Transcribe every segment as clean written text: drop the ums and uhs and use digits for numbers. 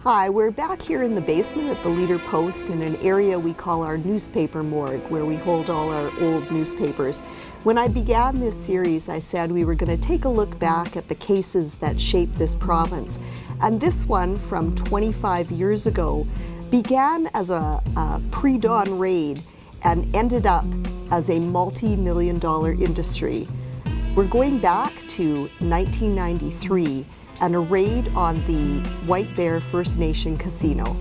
Hi, we're back here in the basement at the Leader Post in an area we call our newspaper morgue, where we hold all our old newspapers. When I began this series, I said we were going to take a look back at the cases that shaped this province. And this one from 25 years ago began as a pre-dawn raid and ended up as a multi-million-dollar industry. We're going back to 1993 and a raid on the White Bear First Nation casino.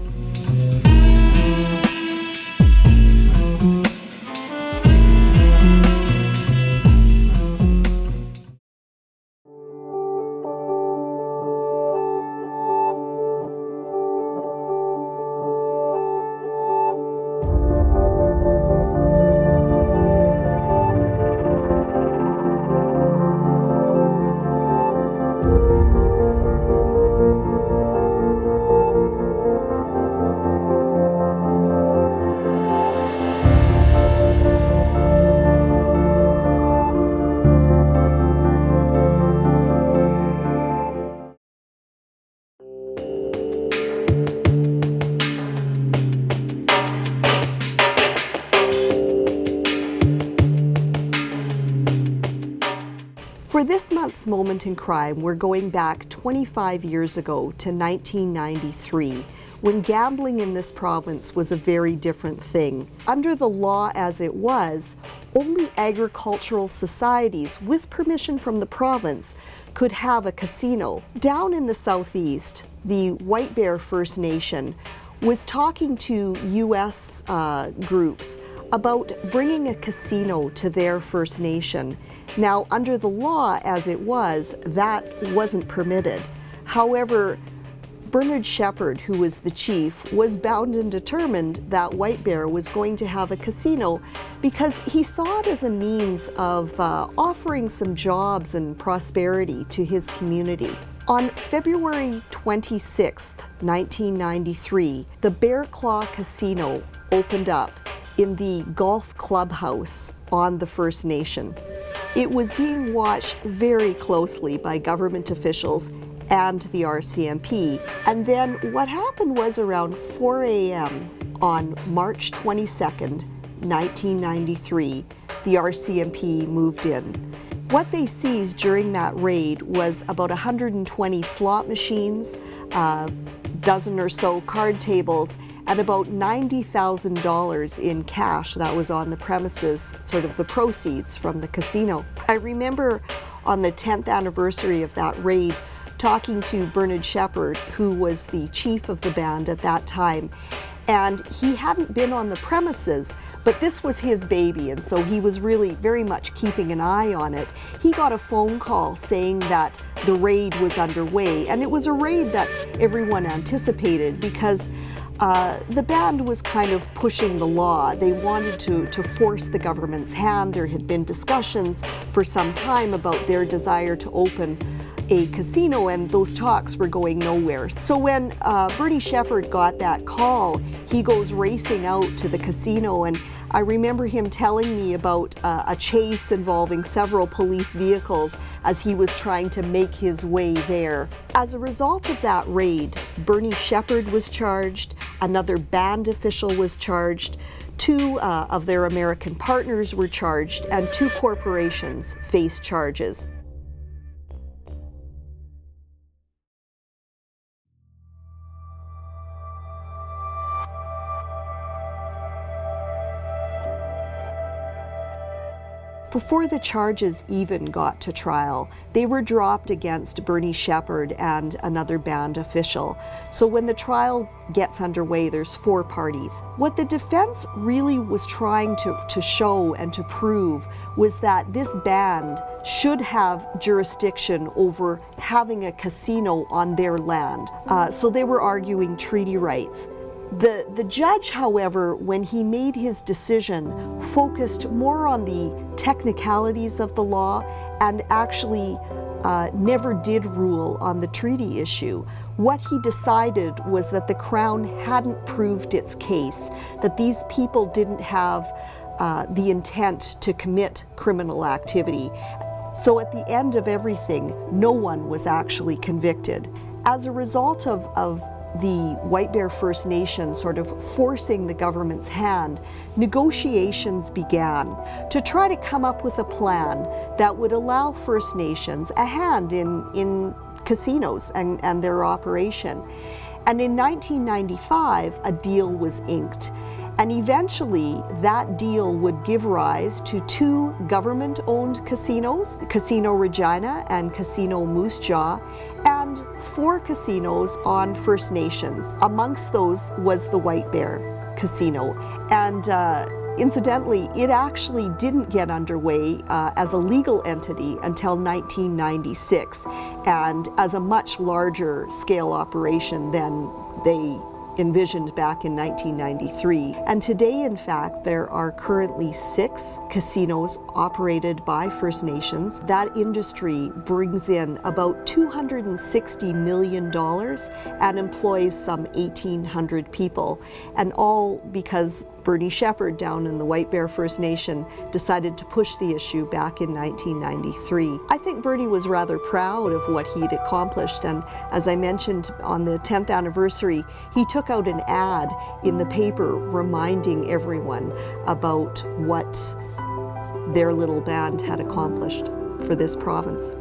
For this month's Moment in Crime, we're going back 25 years ago to 1993, when gambling in this province was a very different thing. Under the law as it was, only agricultural societies with permission from the province could have a casino. Down in the southeast, the White Bear First Nation was talking to U.S. groups about bringing a casino to their First Nation. Now, under the law as it was, that wasn't permitted. However, Bernard Shepherd, who was the chief, was bound and determined that White Bear was going to have a casino because he saw it as a means of offering some jobs and prosperity to his community. On February 26, 1993, the Bear Claw Casino opened up in the golf clubhouse on the First Nation. It was being watched very closely by government officials and the RCMP. And then what happened was around 4 a.m. on March 22nd, 1993, the RCMP moved in. What they seized during that raid was about 120 slot machines, dozen or so card tables, and about $90,000 in cash that was on the premises, sort of the proceeds from the casino. I remember on the 10th anniversary of that raid talking to Bernard Shepherd, who was the chief of the band at that time, and he hadn't been on the premises, but this was his baby, and so he was really very much keeping an eye on it. He got a phone call saying that the raid was underway, and it was a raid that everyone anticipated because the band was kind of pushing the law. They wanted to force the government's hand. There had been discussions for some time about their desire to open a casino, and those talks were going nowhere. So when Bernie Shepherd got that call, he goes racing out to the casino, and I remember him telling me about a chase involving several police vehicles as he was trying to make his way there. As a result of that raid, Bernie Shepherd was charged, another band official was charged, two of their American partners were charged, and two corporations faced charges. Before the charges even got to trial, they were dropped against Bernie Shepherd and another band official. So when the trial gets underway, there's four parties. What the defense really was trying to show and to prove was that this band should have jurisdiction over having a casino on their land. So they were arguing treaty rights. The judge, however, when he made his decision, focused more on the technicalities of the law and actually never did rule on the treaty issue. What he decided was that the Crown hadn't proved its case, that these people didn't have the intent to commit criminal activity. So at the end of everything, no one was actually convicted. As a result of the White Bear First Nation sort of forcing the government's hand, negotiations began to try to come up with a plan that would allow First Nations a hand in casinos and their operation. And in 1995, a deal was inked. And eventually, that deal would give rise to two government-owned casinos, Casino Regina and Casino Moose Jaw, and 4 casinos on First Nations. Amongst those was the White Bear Casino. And incidentally, it actually didn't get underway as a legal entity until 1996, and as a much larger scale operation than they envisioned back in 1993. And today, in fact, there are currently 6 casinos operated by First Nations. That industry brings in about $260 million and employs some 1,800 people, and all because Bernie Shepherd down in the White Bear First Nation decided to push the issue back in 1993. I think Bernie was rather proud of what he'd accomplished, and as I mentioned, on the 10th anniversary, he took out an ad in the paper reminding everyone about what their little band had accomplished for this province.